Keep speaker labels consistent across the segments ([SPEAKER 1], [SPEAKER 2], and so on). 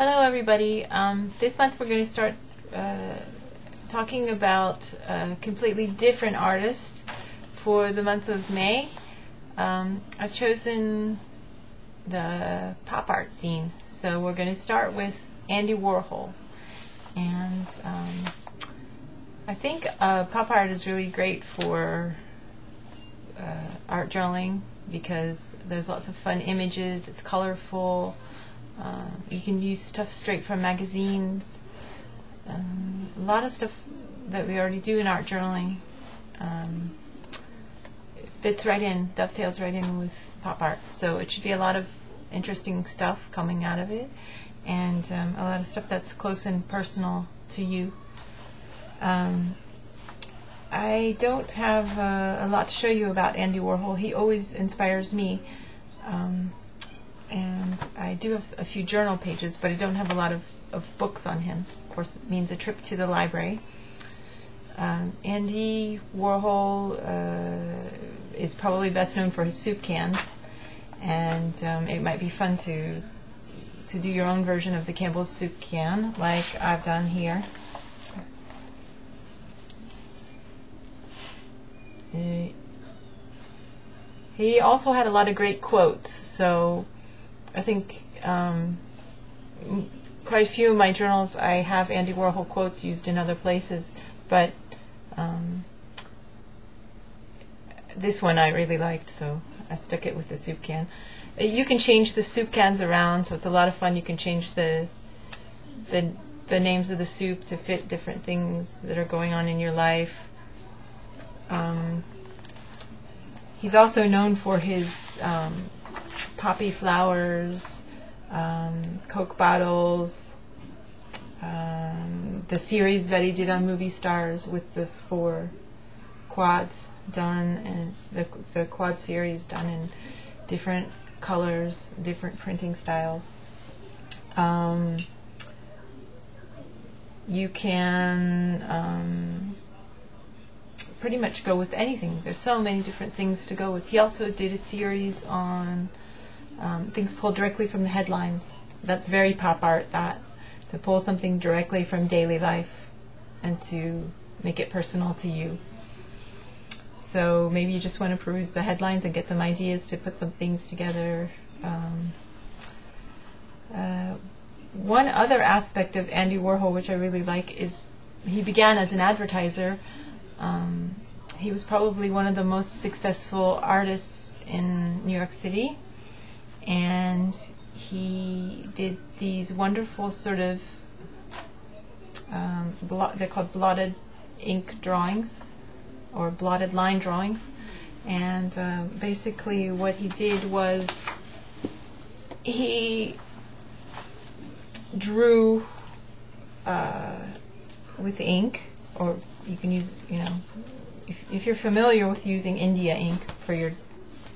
[SPEAKER 1] Hello everybody. This month we're going to start talking about a completely different artist for the month of May. I've chosen the pop art scene. So we're going to start with Andy Warhol. And I think pop art is really great for art journaling because there's lots of fun images, it's colorful. You can use stuff straight from magazines. A lot of stuff that we already do in art journaling fits right in, dovetails right in with pop art. So it should be a lot of interesting stuff coming out of it, and a lot of stuff that's close and personal to you. I don't have a lot to show you about Andy Warhol. He always inspires me. And I do have a few journal pages, but I don't have a lot of books on him. Of course, it means a trip to the library. Andy Warhol is probably best known for his soup cans, and it might be fun to do your own version of the Campbell's soup can, like I've done here. He also had a lot of great quotes, so I think quite a few of my journals I have Andy Warhol quotes used in other places, but this one I really liked, so I stuck it with the soup can. You can change the soup cans around, so it's a lot of fun. You can change the names of the soup to fit different things that are going on in your life. He's also known for his poppy flowers, Coke bottles, the series that he did on Movie Stars with the 4 quads done, and the quad series done in different colors, different printing styles. You can pretty much go with anything. There's so many different things to go with. He also did a series on things pulled directly from the headlines. That's very pop art, that, to pull something directly from daily life and to make it personal to you. So maybe you just want to peruse the headlines and get some ideas to put some things together. One other aspect of Andy Warhol which I really like is he began as an advertiser. He was probably one of the most successful artists in New York City, and he did these wonderful sort of they're called blotted ink drawings or blotted line drawings, and basically what he did was he drew with ink, or you can use, if you're familiar with using India ink for your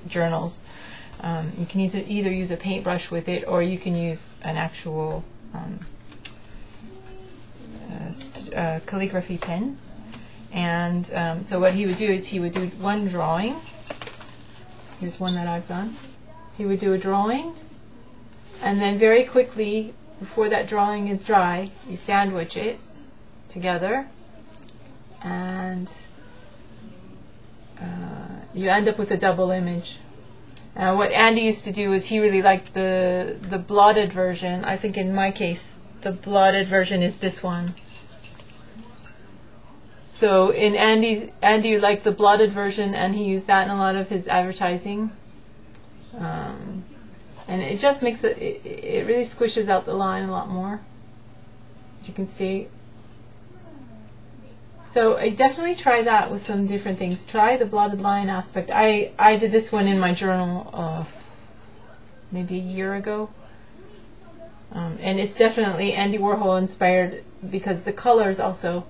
[SPEAKER 1] journals, you can either use a paintbrush with it, or you can use an actual calligraphy pen. And so what he would do is he would do one drawing. Here's one that I've done. He would do a drawing, and then very quickly, before that drawing is dry, you sandwich it together, and you end up with a double image. What Andy used to do is he really liked the blotted version. I think in my case the blotted version is this one. So in Andy liked the blotted version, and he used that in a lot of his advertising. And it just makes it really squishes out the line a lot more, as you can see. So I definitely try that with some different things. Try the blotted line aspect. I did this one in my journal maybe a year ago. And it's definitely Andy Warhol inspired, because the colors also,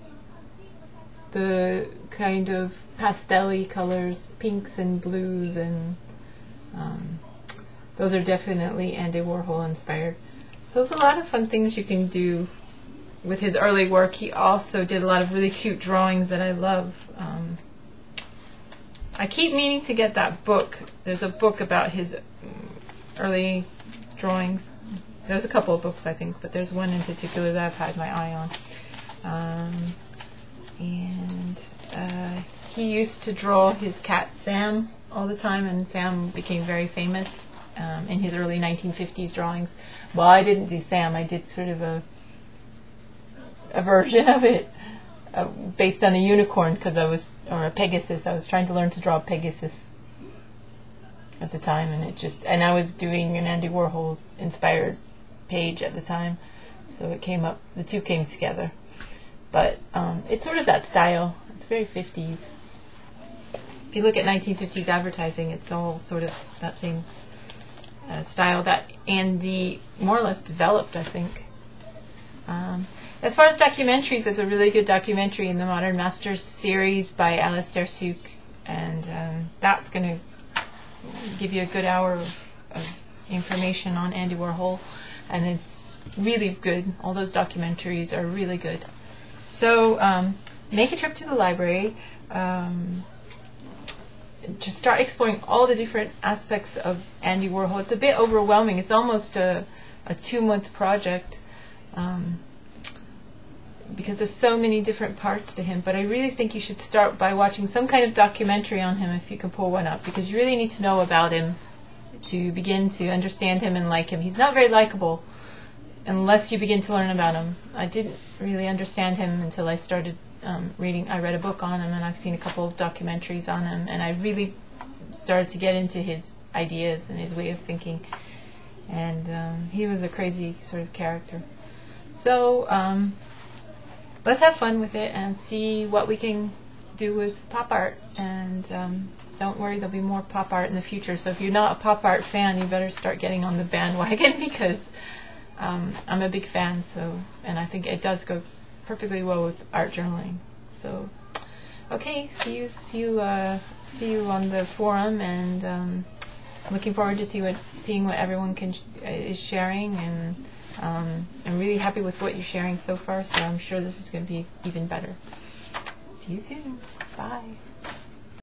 [SPEAKER 1] the kind of pastel-y colors, pinks and blues, and those are definitely Andy Warhol inspired. So there's a lot of fun things you can do with his early work. He also did a lot of really cute drawings that I love. I keep meaning to get that book. There's a book about his early drawings. There's a couple of books, I think, but there's one in particular that I've had my eye on. And he used to draw his cat Sam all the time, and Sam became very famous in his early 1950s drawings. Well, I didn't do Sam. I did sort of a version of it based on a unicorn, or a Pegasus. I was trying to learn to draw Pegasus at the time, and I was doing an Andy Warhol inspired page at the time, so it came up. The two came together. But it's sort of that style. It's very 50s. If you look at 1950s advertising, it's all sort of that same style that Andy more or less developed, I think. As far as documentaries, there's a really good documentary in the Modern Masters series by Alistair Suk, and that's going to give you a good hour of information on Andy Warhol, and it's really good. All those documentaries are really good. So make a trip to the library. Just start exploring all the different aspects of Andy Warhol. It's a bit overwhelming. It's almost a 2-month project because there's so many different parts to him. But I really think you should start by watching some kind of documentary on him if you can pull one up, because you really need to know about him to begin to understand him and like him. He's not very likable unless you begin to learn about him. I didn't really understand him until I started reading. I read a book on him, and I've seen a couple of documentaries on him, and I really started to get into his ideas and his way of thinking. And he was a crazy sort of character. So let's have fun with it and see what we can do with pop art. And don't worry, there'll be more pop art in the future. So if you're not a pop art fan, you better start getting on the bandwagon, because I'm a big fan, and I think it does go perfectly well with art journaling. So, okay, see you on the forum, and looking forward to seeing what everyone is sharing, and I'm really happy with what you're sharing so far. So I'm sure this is going to be even better. See you soon. Bye.